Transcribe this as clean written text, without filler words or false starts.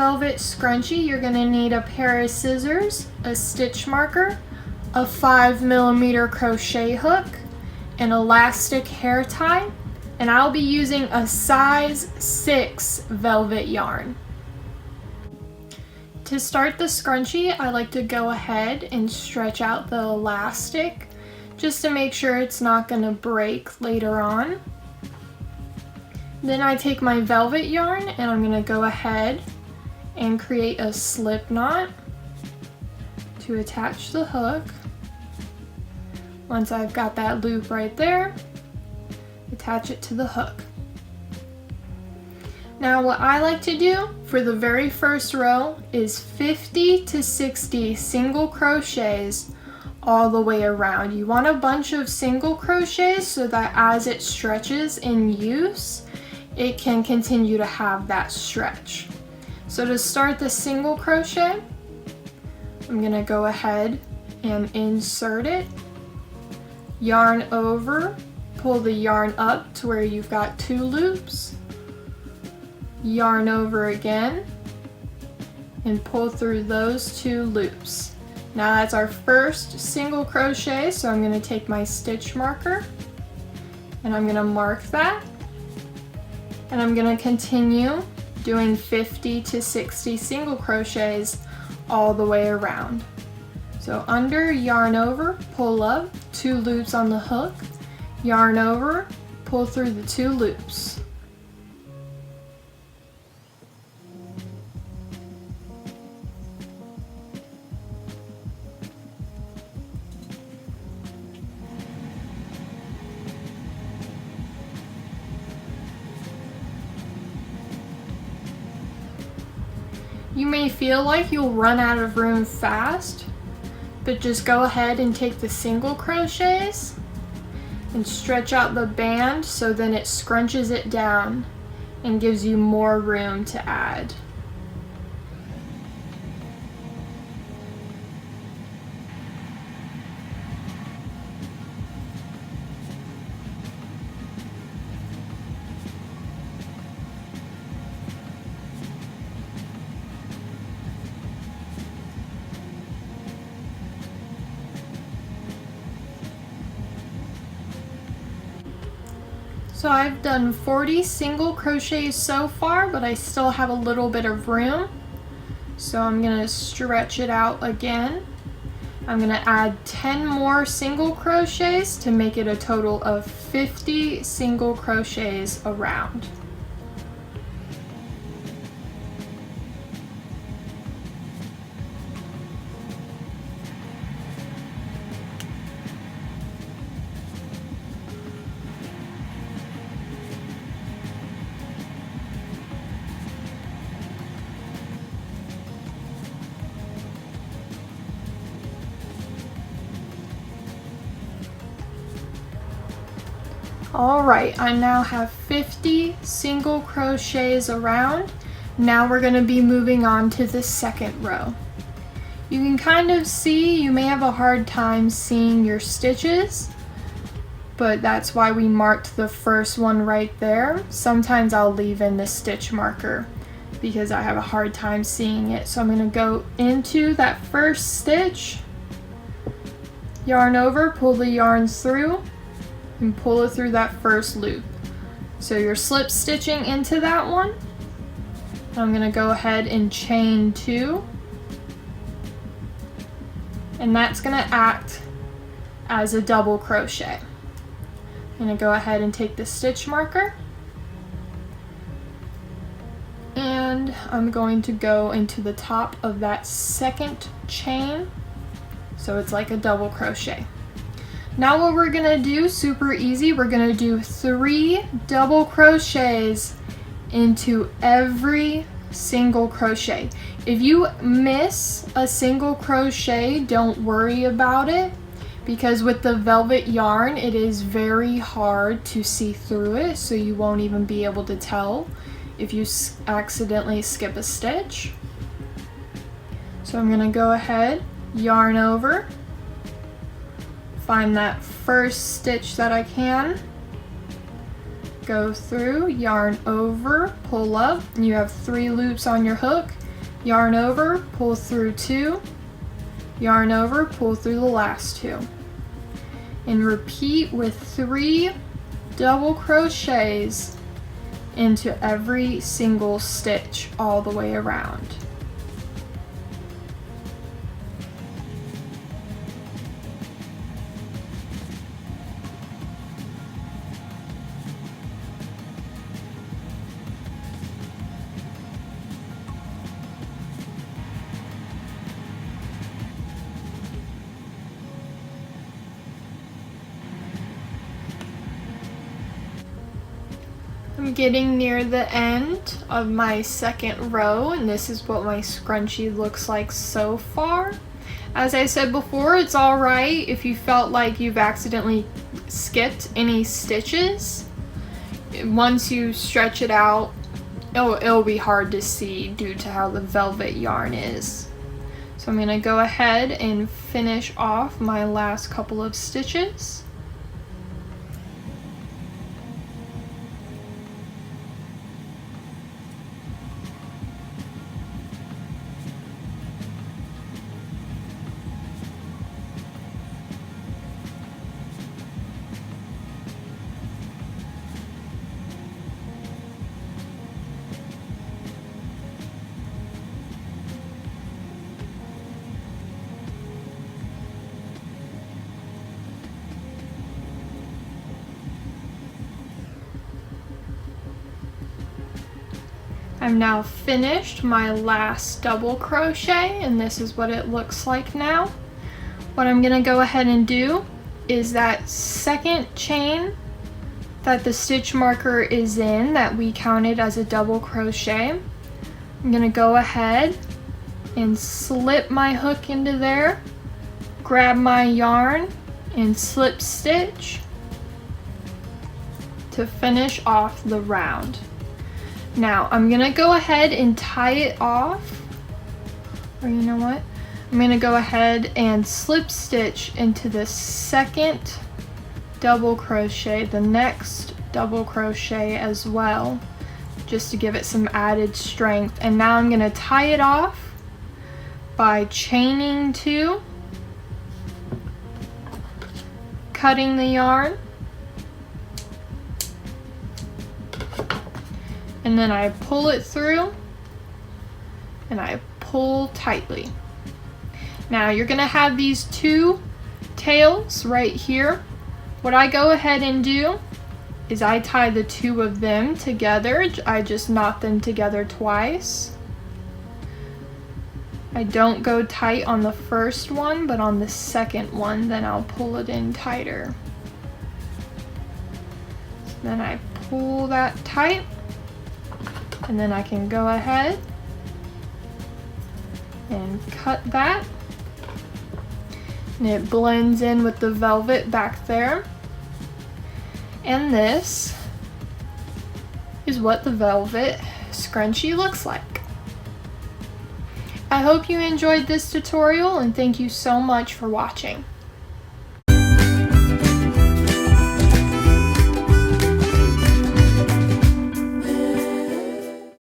velvet scrunchie, you're going to need a pair of scissors, a stitch marker, a 5mm crochet hook, an elastic hair tie, and I'll be using a size 6 velvet yarn. To start the scrunchie, I like to go ahead and stretch out the elastic just to make sure it's not going to break later on. Then I take my velvet yarn and I'm going to go ahead and create a slip knot to attach the hook. Once I've got that loop right there, attach it to the hook. Now what I like to do for the very first row is 50 to 60 single crochets all the way around. You want a bunch of single crochets so that as it stretches in use, it can continue to have that stretch. So to start the single crochet, I'm going to go ahead and insert it, yarn over, pull the yarn up to where you've got 2 loops, yarn over again, and pull through those 2 loops. Now that's our first single crochet, so I'm going to take my stitch marker and I'm going to mark that, and I'm going to continue doing 50 to 60 single crochets all the way around. So under, yarn over, pull up, 2 loops on the hook, yarn over, pull through the 2 loops. You may feel like you'll run out of room fast, but just go ahead and take the single crochets and stretch out the band so then it scrunches it down and gives you more room to add. So I've done 40 single crochets so far, but I still have a little bit of room. So I'm going to stretch it out again. I'm going to add 10 more single crochets to make it a total of 50 single crochets around. Alright, I now have 50 single crochets around. Now we're going to be moving on to the second row. You can kind of see, you may have a hard time seeing your stitches, but that's why we marked the first one right there. Sometimes I'll leave in the stitch marker because I have a hard time seeing it. So I'm going to go into that first stitch, yarn over, pull the yarn through, and pull it through that first loop. So you're slip stitching into that one. I'm going to go ahead and chain 2, and that's going to act as a double crochet. I'm going to go ahead and take the stitch marker, and I'm going to go into the top of that second chain so it's like a double crochet. Now what we're gonna do, super easy, we're gonna do 3 double crochets into every single crochet. If you miss a single crochet, don't worry about it, because with the velvet yarn, it is very hard to see through it, so you won't even be able to tell if you accidentally skip a stitch. So I'm gonna go ahead, yarn over, find that first stitch that I can, go through, yarn over, pull up, and you have 3 loops on your hook, yarn over, pull through 2, yarn over, pull through the last 2. And repeat with 3 double crochets into every single stitch all the way around. I'm getting near the end of my second row, and this is what my scrunchie looks like so far. As I said before, it's alright if you felt like you've accidentally skipped any stitches. Once you stretch it out, it'll be hard to see due to how the velvet yarn is. So I'm going to go ahead and finish off my last couple of stitches. I've now finished my last double crochet, and this is what it looks like now. What I'm gonna go ahead and do is that second chain that the stitch marker is in that we counted as a double crochet, I'm gonna go ahead and slip my hook into there, grab my yarn and slip stitch to finish off the round. Now I'm gonna go ahead and tie it off, or you know what? I'm gonna go ahead and slip stitch into the second double crochet, the next double crochet as well, just to give it some added strength. And now I'm gonna tie it off by chaining 2, cutting the yarn, and then I pull it through and I pull tightly. Now you're gonna have these 2 tails right here. What I go ahead and do is I tie the 2 of them together. I just knot them together twice. I don't go tight on the first one, but on the second one, then I'll pull it in tighter. So then I pull that tight, and then I can go ahead and cut that. And it blends in with the velvet back there. And this is what the velvet scrunchie looks like. I hope you enjoyed this tutorial, and thank you so much for watching.